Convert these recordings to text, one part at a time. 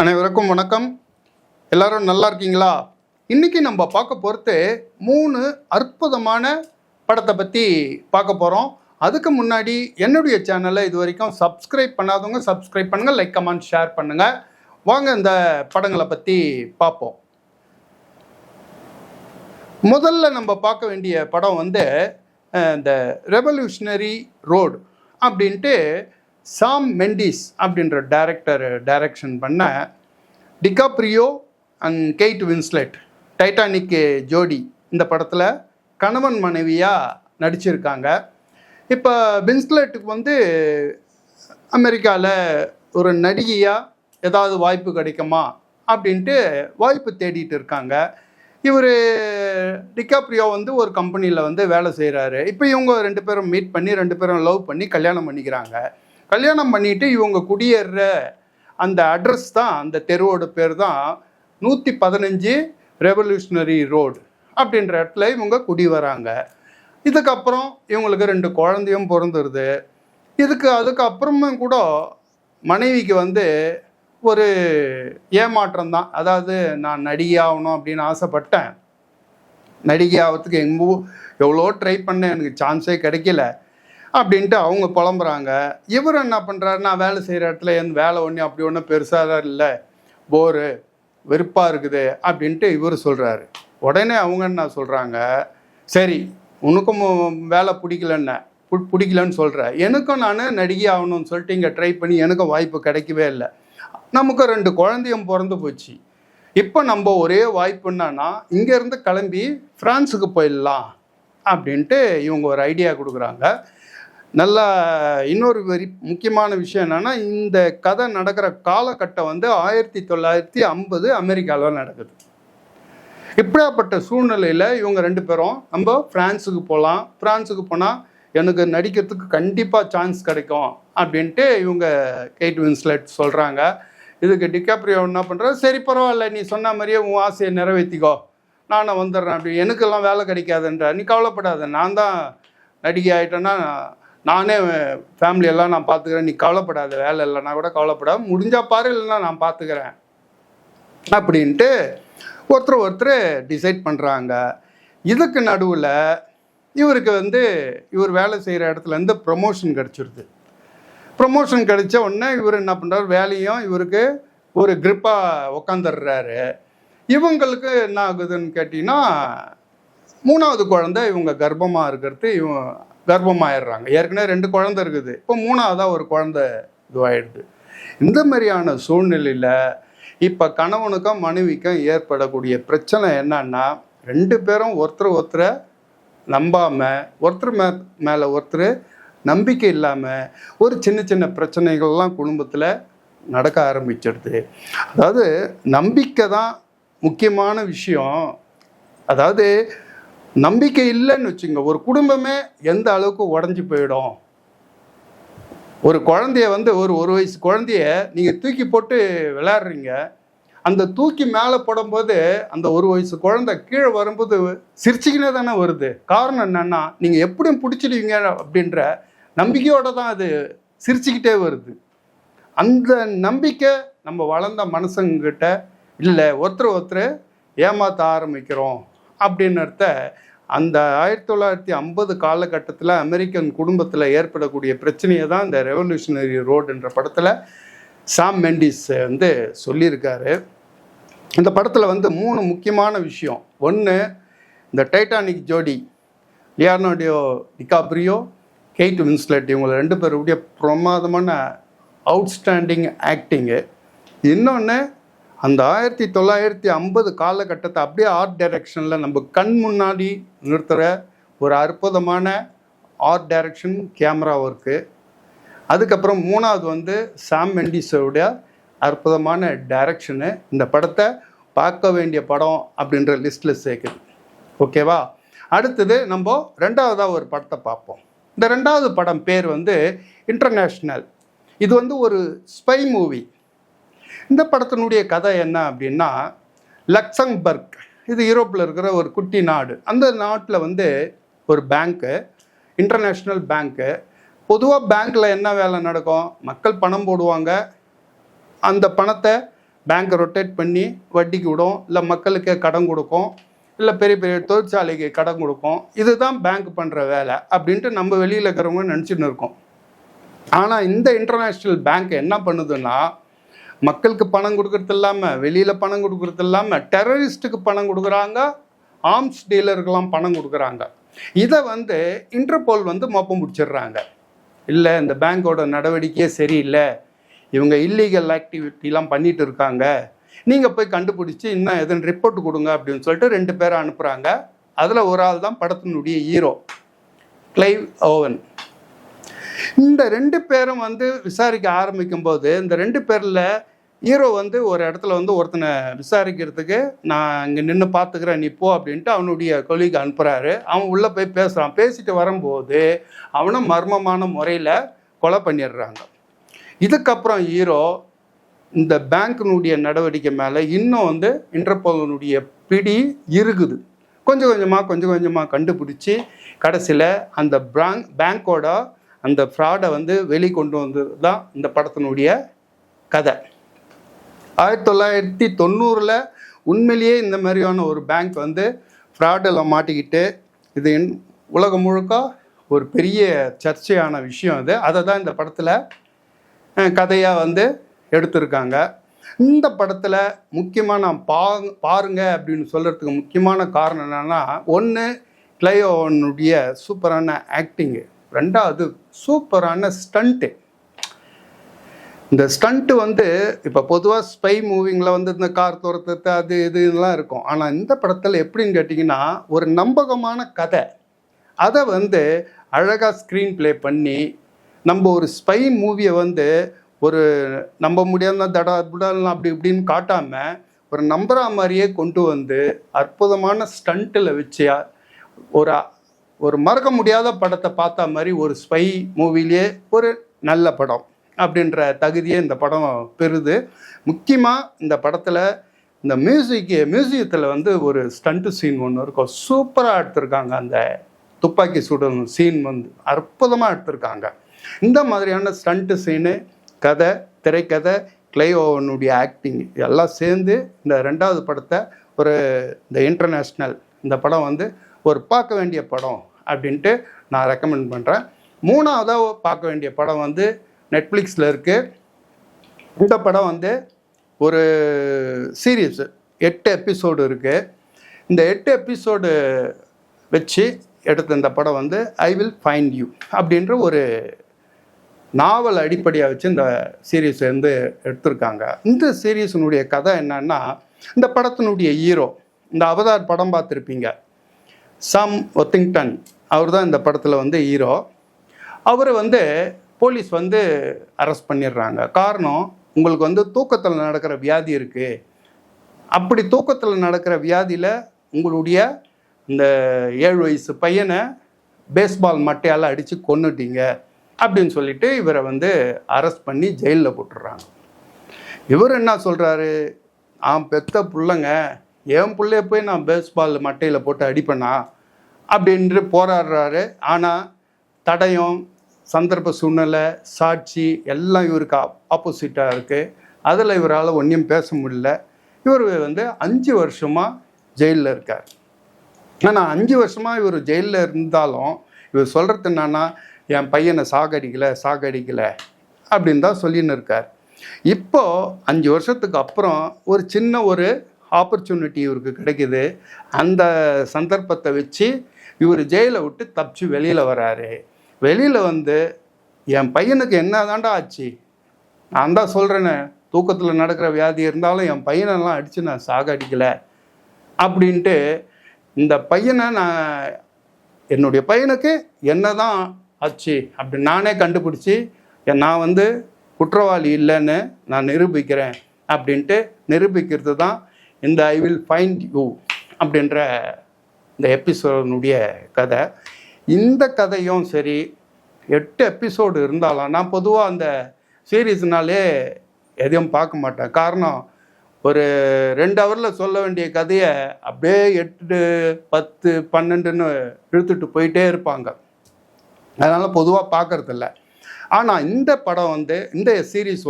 அனைவருக்கும் வணக்கம். எல்லாரும் நல்லா இருக்கீங்களா? இன்னைக்கு நம்ம பார்க்க போகிறது 3 அற்புதமான படத்தை பற்றி பார்க்க போகிறோம். அதுக்கு முன்னாடி என்னுடைய சேனலை இது வரைக்கும் சப்ஸ்கிரைப் பண்ணாதவங்க சப்ஸ்கிரைப் பண்ணுங்கள், லைக் கமெண்ட் ஷேர் பண்ணுங்கள். வாங்க இந்த படங்களை பற்றி பார்ப்போம். முதல்ல நம்ம பார்க்க வேண்டிய படம் இந்த ரெவல்யூஷனரி ரோடு அப்படின்ட்டு சாம் மெண்டிஸ் அப்படின்ற டைரக்ஷன் பண்ண DiCaprio and guide Winslet Titanic ஜோடி இந்த படத்தில் கணவன் மனைவியாக நடிச்சிருக்காங்க. இப்போ வின்ஸ்லெட்டுக்கு அமெரிக்காவில் ஒரு நடிகையாக ஏதாவது வாய்ப்பு கிடைக்குமா அப்படின்ட்டு வாய்ப்பு தேடிட்டு இருக்காங்க. இவர் டிகாப்ரியோ ஒரு கம்பெனியில் வேலை செய்கிறாரு. இப்போ இவங்க 2 பேரும் மீட் பண்ணி 2 பேரும் லவ் பண்ணி கல்யாணம் பண்ணிக்கிறாங்க. கல்யாணம் பண்ணிவிட்டு இவங்க குடியேற அந்த அட்ரஸ் தான், அந்த தெருவோட பேர் தான் 115 ரெவல்யூஷனரி ரோடு அப்படின்ற இடத்துல இவங்க குடி வராங்க. இதுக்கப்புறம் இவங்களுக்கு 2 குழந்தையும் பிறந்துருது. அதுக்கப்புறமும் கூட மனைவிக்கு ஒரு ஏமாற்றம் தான். அதாவது நான் நடிகை ஆகணும் அப்படின்னு ஆசைப்பட்டேன், நடிகை ஆகிறதுக்கு எவ்வளோ ட்ரை பண்ணேன், எனக்கு சான்ஸே கிடைக்கல அப்படின்ட்டு அவங்க புலம்புறாங்க. இவர் என்ன பண்ணுறாரு, நான் வேலை செய்கிற இடத்துல வேலை ஒன்றும் அப்படி ஒன்றும் பெருசாக இல்லை, போரு வெறுப்பாக இருக்குது அப்படின்ட்டு இவர் சொல்கிறாரு. உடனே அவங்க என்ன சொல்கிறாங்க, சரி உனக்கும் வேலை பிடிக்கலன்னு சொல்கிறேன், எனக்கும் நான் நடிகை ஆகணும்னு சொல்லிட்டு இங்கே ட்ரை பண்ணி எனக்கும் வாய்ப்பு கிடைக்கவே இல்லை, நமக்கு 2 குழந்தையும் பிறந்து போச்சு, இப்போ நம்ம ஒரே வாய்ப்பு என்னன்னா இங்கேருந்து கிளம்பி ஃப்ரான்ஸுக்கு போயிடலாம் அப்படின்ட்டு இவங்க ஒரு ஐடியா கொடுக்குறாங்க. நல்லா இன்னொரு முக்கியமான விஷயம் என்னென்னா, இந்த கதை நடக்கிற காலகட்டம் 1950 அமெரிக்காவில் நடக்குது. இப்படியாப்பட்ட சூழ்நிலையில் இவங்க 2 பேரும் நம்ம ஃப்ரான்ஸுக்கு போகலாம், ஃப்ரான்ஸுக்கு போனால் எனக்கு நடிக்கிறதுக்கு கண்டிப்பாக சான்ஸ் கிடைக்கும் அப்படின்ட்டு இவங்க கெய்ட் வின்ஸ்லெட் சொல்கிறாங்க. இதுக்கு டிகாப்ரியோ என்ன பண்ணுறாரு, சரி பரவாயில்ல, நீ சொன்ன மாதிரியே உன் ஆசையை நிறைவேற்றிக்கோ, நானும் வந்துடுறேன், அப்படி எனக்கெல்லாம் வேலை கிடைக்காதுன்ற, நீ கவலைப்படாத, நான் தான் நடிகை ஆகிட்டேன்னா நானே ஃபேமிலியெல்லாம் நான் பார்த்துக்கிறேன், நீ கவலைப்படாத, வேலை இல்லைன்னா கூட கவலைப்படாத, முடிஞ்சால் பாரு, இல்லைன்னா நான் பார்த்துக்கிறேன் அப்படின்ட்டு ஒருத்தர் டிசைட் பண்ணுறாங்க. இதுக்கு நடுவில் இவருக்கு இவர் வேலை செய்கிற இடத்துலேருந்து ப்ரமோஷன் கிடச்சிருது. ப்ரமோஷன் கிடைச்ச உடனே இவர் என்ன பண்ணுறாரு, வேலையும் இவருக்கு ஒரு க்ரிப்பாக உக்காந்துடுறாரு. இவங்களுக்கு என்ன ஆகுதுன்னு கேட்டிங்கன்னா, 3வது குழந்தை இவங்க கர்ப்பமாக இருக்கிறது, கர்ப்பமாயிடுறாங்க. ஏற்கனவே 2 குழந்தை இருக்குது, இப்போ 3ஆவதாக ஒரு குழந்தை இதுவாகிடுது. இந்த மாதிரியான சூழ்நிலையில் இப்போ கணவனுக்கும் மனைவிக்கும் ஏற்படக்கூடிய பிரச்சனை என்னன்னா, 2 பேரும் ஒருத்தரை நம்பாமல், ஒருத்தர் மேலே ஒருத்தர் நம்பிக்கை இல்லாமல் ஒரு சின்ன பிரச்சனைகள்லாம் குடும்பத்தில் நடக்க ஆரம்பிச்சிடுது. அதாவது நம்பிக்கை தான் முக்கியமான விஷயம். அதாவது நம்பிக்கை இல்லைன்னு வச்சுங்க, ஒரு குடும்பமே எந்த அளவுக்கு உடஞ்சி போயிடும். ஒரு குழந்தைய ஒரு வயசு குழந்தைய நீங்கள் தூக்கி போட்டு விளையாடுறீங்க, அந்த தூக்கி மேலே போடும்போது அந்த 1 வயசு குழந்தை கீழே வரும்போது சிரிச்சுக்கினே தானே வருது. காரணம் என்னென்னா, நீங்கள் எப்படியும் பிடிச்சிடுவீங்க அப்படின்ற நம்பிக்கையோடு தான் அது சிரிச்சுக்கிட்டே வருது. அந்த நம்பிக்கை நம்ம வளர்ந்த மனுஷங்கிட்ட இல்லை, ஒருத்தர் ஏமாற்ற ஆரம்பிக்கிறோம் அப்படின்னத அந்த 1950 காலகட்டத்தில் அமெரிக்கன் குடும்பத்தில் ஏற்படக்கூடிய பிரச்சனையை தான் இந்த ரெவல்யூஷனரி ரோடுன்ற படத்தில் சாம் மெண்டிஸ் சொல்லியிருக்காரு. இந்த படத்தில் 3 முக்கியமான விஷயம். ஒன்று, இந்த டைட்டானிக் ஜோடி லியோனார்டோ டிகாப்ரியோ, கெய்ட் வின்ஸ்லெட், இவங்க 2 பேருடைய பிரமாதமான அவுட்ஸ்டாண்டிங் ஆக்டிங்கு. இன்னொன்று, அந்த 1950 காலகட்டத்தை அப்படியே ஆர்ட் டைரக்ஷனில் நம்ம கண் முன்னாடி நிறுத்துகிற ஒரு அற்புதமான ஆர்ட் டைரக்ஷன், கேமரா ஒர்க்கு. அதுக்கப்புறம் 3வது சாம் மெண்டிஸோடைய அற்புதமான டைரக்ஷனு இந்த படத்தை பார்க்க வேண்டிய படம் அப்படின்ற லிஸ்ட்டில் சேர்க்குது. ஓகேவா? அடுத்தது நம்ம 2வதாக ஒரு படத்தை பார்ப்போம். இந்த 2வது படம் பேர் இன்டர்நேஷ்னல். இது ஒரு ஸ்பை மூவி. இந்த படத்தினுடைய கதை என்ன அப்படின்னா, லக்சம்பர்க், இது யூரோப்பில் இருக்கிற ஒரு குட்டி நாடு. அந்த நாட்டில் ஒரு பேங்க்கு, இன்டர்நேஷ்னல் பேங்க்கு. பொதுவாக பேங்க்கில் என்ன வேலை நடக்கும், மக்கள் பணம் போடுவாங்க, அந்த பணத்தை பேங்க்கை ரொட்டேட் பண்ணி வட்டிக்கு விடும், இல்லை மக்களுக்கு கடன் கொடுக்கும், இல்லை பெரிய பெரிய தொழிற்சாலைக்கு கடன் கொடுக்கும். இதுதான் பேங்க் பண்ணுற வேலை அப்படின்ட்டு நம்ம வெளியில் இருக்கிறவங்க நினச்சின்னு இருக்கோம். ஆனால் இந்த இன்டர்நேஷ்னல் பேங்க் என்ன பண்ணுதுன்னா, மக்களுக்கு பணம் கொடுக்கறது இல்லாமல், வெளியில் பணம் கொடுக்கறது இல்லாமல், டெரரிஸ்ட்டுக்கு பணம் கொடுக்குறாங்க, ஆர்ம்ஸ் டீலருக்கெல்லாம் பணம் கொடுக்குறாங்க. இதை இன்டர்போல் மொப்பம் பிடிச்சிடுறாங்க. இல்லை, இந்த பேங்க்கோட நடவடிக்கையே சரியில்லை, இவங்க இல்லீகல் ஆக்டிவிட்டிலாம் பண்ணிட்டு இருக்காங்க, நீங்கள் போய் கண்டுபிடிச்சி இன்னும் எதுன்னு ரிப்போர்ட் கொடுங்க அப்படின்னு சொல்லிட்டு 2 பேரை அனுப்புகிறாங்க. அதில் ஒரு ஆள் தான் படத்தினுடைய ஹீரோ, கிளைவ் ஓவன். இந்த 2 பேரும் விசாரிக்க ஆரம்பிக்கும் போது இந்த 2 பேரில் ஹீரோ ஒரு இடத்துல ஒருத்தனை விசாரிக்கிறதுக்கு நான் இங்கே நின்று பார்த்துக்கிறேன், நீ போ அப்படின்ட்டு அவனுடைய கொலீக் அனுப்புகிறாரு. அவன் உள்ளே போய் பேசுகிறான். பேசிட்டு வரும்போது அவனை மர்மமான முறையில் கொலை பண்ணிடுறாங்க. இதுக்கப்புறம் ஹீரோ இந்த பேங்க்கினுடைய நடவடிக்கை மேலே இன்னும் இன்டர்போலினுடைய பிடி இருக்குது. கொஞ்சம் கொஞ்சமாக கண்டுபிடிச்சி கடைசியில் அந்த பேங்க்கோட அந்த ஃப்ராடை வெளிக்கொண்டு வந்தது தான் இந்த படத்தினுடைய கதை. 1990 உண்மையிலேயே இந்த மாதிரியான ஒரு பேங்க் ஃப்ராடில் மாட்டிக்கிட்டு இது உலகம் முழுக்க ஒரு பெரிய சர்ச்சையான விஷயம். அதை தான் இந்த படத்தில் கதையாக எடுத்திருக்காங்க. இந்த படத்தில் முக்கியமாக நான் பாருங்க அப்படின்னு சொல்கிறதுக்கு முக்கியமான காரணம் என்னென்னா, ஒன்று கிளைவ் ஓவனுடைய சூப்பரான ஆக்டிங்கு, 2வது சூப்பரான ஸ்டண்ட்டு. இந்த ஸ்டண்ட்டு இப்போ பொதுவாக ஸ்பை மூவிங்கில் இந்த கார் துரத்துறது அது இதுலாம் இருக்கும். ஆனால் இந்த படத்தில் எப்படின்னு கேட்டிங்கன்னா, ஒரு நம்பகமான கதை, அதை அழகாக ஸ்க்ரீன் ப்ளே பண்ணி நம்ம ஒரு ஸ்பை மூவியை ஒரு நம்ப முடியாத தடலாம் அப்படி இப்படின்னு காட்டாமல் ஒரு நம்புற மாதிரியே கொண்டு அற்புதமான ஸ்டண்ட்டில் வச்சு ஒரு மறக்க முடியாத படத்தை பார்த்த மாதிரி ஒரு ஸ்பை மூவிலேயே ஒரு நல்ல படம் அப்படின்ற தகுதியே இந்த படம் பெறுது. முக்கியமாக இந்த படத்தில் இந்த மியூசியத்தில் ஒரு ஸ்டண்ட்டு சீன் ஒன்று இருக்கும், சூப்பராக எடுத்திருக்காங்க. அந்த துப்பாக்கி சுடும் சீன் அற்புதமாக எடுத்திருக்காங்க. இந்த மாதிரியான ஸ்டண்ட்டு சீனு, கதை, திரைக்கதை, கிளைவ் ஓவனுடைய ஆக்டிங் எல்லாம் சேர்ந்து இந்த 2வது படத்தை இந்த இன்டர்நேஷ்னல் இந்த படம் ஒரு பார்க்க வேண்டிய படம் அப்படின்ட்டு நான் ரெக்கமெண்ட் பண்ணுறேன். 3வதாக பார்க்க வேண்டிய படம் நெட்ஃப்ளிக்ஸில் இருக்குது. இந்த படம் ஒரு சீரீஸ், 8 எபிசோடு இருக்குது. இந்த 8 எபிசோடு வச்சு எடுத்த இந்த படம் ஐ வில் ஃபைண்ட் யூ அப்படின்ற ஒரு நாவல் அடிப்படையாக வச்சு இந்த சீரீஸ் எடுத்திருக்காங்க. இந்த சீரீஸினுடைய கதை என்னன்னா, இந்த படத்தினுடைய ஹீரோ, இந்த அவதார் படம் பார்த்துருப்பீங்க, சாம் ஒத்திங்டன், அவர் தான் இந்த படத்தில் ஹீரோ. அவர் போலீஸ் அரெஸ்ட் பண்ணிடுறாங்க. காரணம், உங்களுக்கு தூக்கத்தில் நடக்கிற வியாதி இருக்குது, அப்படி தூக்கத்தில் நடக்கிற வியாதியில் உங்களுடைய இந்த 7 வயசு பையனை பேஸ்பால் மட்டையால் அடித்து கொன்னுட்டீங்க அப்படின்னு சொல்லிட்டு இவரை அரெஸ்ட் பண்ணி ஜெயிலில் போட்டுடுறாங்க. இவர் என்ன சொல்கிறாரு, பெத்த பிள்ளைங்க, என் பிள்ளைய போய் நான் பேஸ்பால் மட்டையில் போட்டு அடிப்பேனா அப்படின்ட்டு போராடுறாரு. ஆனால் தடயம், சந்தர்ப்ப சூழ்நிலை, சாட்சி எல்லாம் இவருக்கு ஆப்போசிட்டாக இருக்குது. அதில் இவரால் ஒன்றும் பேச முடியல. இவர் 5 வருஷமாக ஜெயிலில் இருக்கார். ஆனால் 5 வருஷமாக இவர் ஜெயிலில் இருந்தாலும் இவர் சொல்கிறது என்னன்னா, என் பையனை சாகடிக்கலை அப்படின்னு தான் சொல்லின்னு இருக்கார். இப்போது 5 வருஷத்துக்கு அப்புறம் ஒரு சின்ன ஒரு ஆப்பர்ச்சுனிட்டி இவருக்கு கிடைக்குது. அந்த சந்தர்ப்பத்தை வச்சு இவர் ஜெயிலை விட்டு தப்பிச்சு வெளியில் வராரு. வெளியில் என் பையனுக்கு என்ன தாண்டா ஆச்சு, நான் தான் சொல்கிறேன்னு, தூக்கத்தில் நடக்கிற வியாதி இருந்தாலும் என் பையனெல்லாம் அடித்து நான் சாகடிக்கலை அப்படின்ட்டு இந்த பையனை என்னுடைய பையனுக்கு என்ன தான் ஆச்சு அப்படி நானே கண்டுபிடிச்சி நான் குற்றவாளி இல்லைன்னு நான் நிரூபிக்கிறேன் அப்படின்ட்டு நிரூபிக்கிறது தான் இந்த ஐ வில் ஃபைண்ட் யூ அப்படின்ற இந்த எபிசோனுடைய கதை. இந்த கதையும் சரி, 8 எபிசோடு இருந்தாலும் நான் பொதுவாக அந்த சீரீஸ்னாலே எதையும் பார்க்க மாட்டேன். காரணம், ஒரு 2 ஹவரில் சொல்ல வேண்டிய கதையை அப்படியே 8, 10, 12ன்னு இழுத்துட்டு போயிட்டே இருப்பாங்க. அதனால் பொதுவாக பார்க்குறதில்ல. ஆனால் இந்த படம் இந்த சீரீஸ்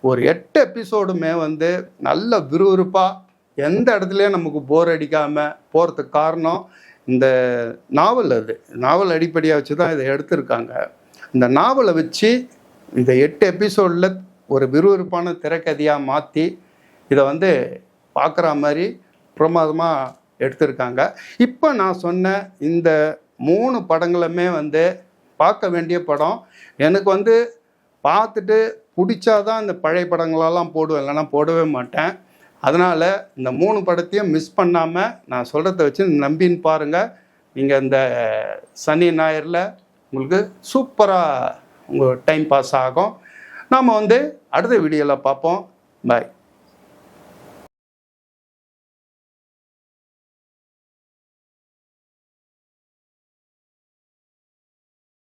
ஒரு 8 எபிசோடுமே வந்து நல்ல விறுவிறுப்பாக எந்த இடத்துலையும் நமக்கு போர் அடிக்காமல் போகிறதுக்கு காரணம் இந்த நாவல். அது நாவல் அடிப்படையாக வச்சு தான் இதை எடுத்திருக்காங்க. இந்த நாவலை வச்சு இந்த 8 எபிசோடில் ஒரு விறுவிறுப்பான திரைக்கதையாக மாற்றி இதை வந்து பார்க்குற மாதிரி பிரமாதமாக எடுத்திருக்காங்க. இப்போ நான் சொன்ன இந்த 3 படங்களுமே வந்து பார்க்க வேண்டிய படம். எனக்கு வந்து பார்த்துட்டு பிடிச்சாதான் இந்த பழைய படங்களெல்லாம் போடுவேன், இல்லைன்னா போடவே மாட்டேன். அதனால் இந்த 3 படத்தையும் மிஸ் பண்ணாமல் நான் சொல்கிறத வச்சு நம்பின்னு பாருங்கள். நீங்கள் இந்த சனி ஞாயிறில் உங்களுக்கு சூப்பராக உங்கள் டைம் பாஸ் ஆகும். நாம் வந்து அடுத்த வீடியோவில் பார்ப்போம். பாய்.